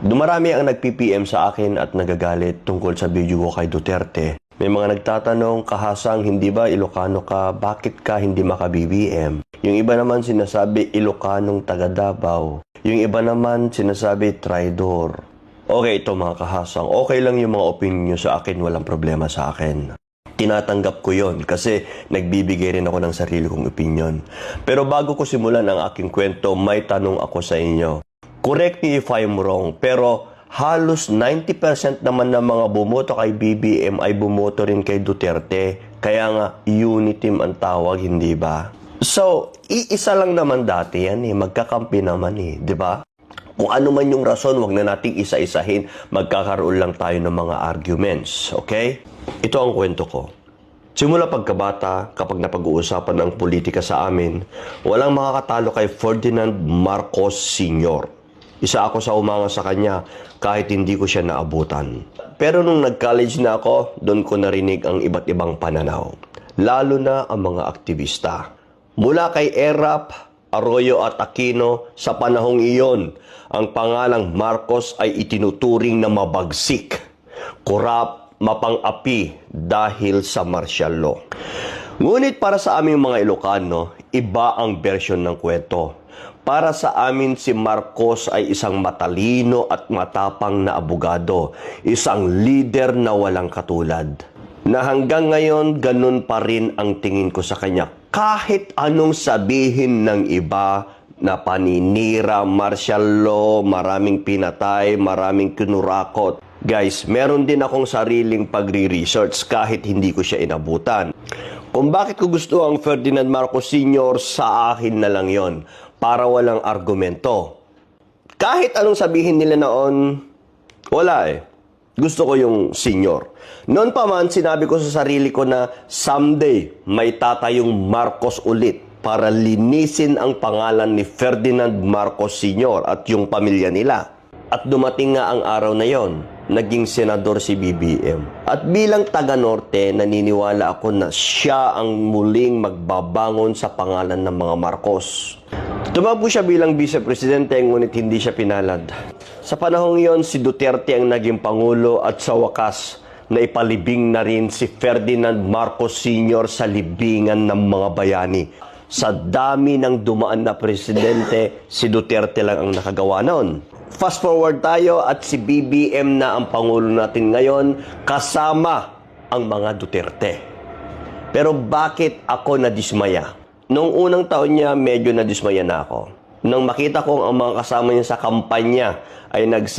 Dumarami ang nag-PPM sa akin at nagagalit tungkol sa video ko kay Duterte. May mga nagtatanong, kahasang hindi ba Ilocano ka, bakit ka hindi maka-BBM? Yung iba naman sinasabi Ilocanong taga Davao. Yung iba naman sinasabi traidor. Okay ito mga kahasang, okay lang yung mga opinion nyo sa akin, walang problema sa akin. Tinatanggap ko yon kasi nagbibigay rin ako ng sarili kong opinion. Pero bago ko simulan ang aking kwento, may tanong ako sa inyo. Correct me if I'm wrong, pero halos 90% naman ng mga bumoto kay BBM ay bumoto rin kay Duterte. Kaya nga, uniteam ang tawag, hindi ba? So, iisa lang naman dati yan eh. Magkakampi naman eh, di ba? Kung ano man yung rason, wag na nating isa-isahin. Magkakaroon lang tayo ng mga arguments, okay? Ito ang kwento ko. Simula pagkabata, kapag napag-uusapan ang politika sa amin, walang makakatalo kay Ferdinand Marcos Sr. Isa ako sa umanga sa kanya kahit hindi ko siya naabutan. Pero nung nag-college na ako, doon ko narinig ang iba't ibang pananaw. Lalo na ang mga aktivista. Mula kay Erap, Arroyo at Aquino, sa panahong iyon, ang pangalang Marcos ay itinuturing na mabagsik, korap, mapang-api dahil sa martial law. Ngunit para sa aming mga Ilocano, iba ang version ng kwento. Para sa amin, si Marcos ay isang matalino at matapang na abogado, isang leader na walang katulad. Na hanggang ngayon, ganun pa rin ang tingin ko sa kanya. Kahit anong sabihin ng iba na paninira, martial law, maraming pinatay, maraming kinurakot. Guys, meron din akong sariling pagre-research kahit hindi ko siya inabutan. Kung bakit ko gusto ang Ferdinand Marcos Sr., sa akin na lang yon, para walang argumento. Kahit anong sabihin nila noon, wala eh. Gusto ko yung senior. Noon pa man, sinabi ko sa sarili ko na someday may tatayong Marcos ulit para linisin ang pangalan ni Ferdinand Marcos Sr. at yung pamilya nila. At dumating nga ang araw na yon, naging senador si BBM. At bilang taga-Norte, naniniwala ako na siya ang muling magbabangon sa pangalan ng mga Marcos. Tumakbo siya bilang vice-presidente, ngunit hindi siya pinalad. Sa panahong iyon, si Duterte ang naging pangulo at sa wakas, naipalibing na rin si Ferdinand Marcos Sr. sa libingan ng mga bayani. Sa dami ng dumaan na presidente, si Duterte lang ang nakagawa noon. Fast forward tayo at si BBM na ang pangulo natin ngayon kasama ang mga Duterte. Pero bakit ako nadismaya? Noong unang taon niya, medyo nadismaya na ako. Nang makita kong ang mga kasama niya sa kampanya ay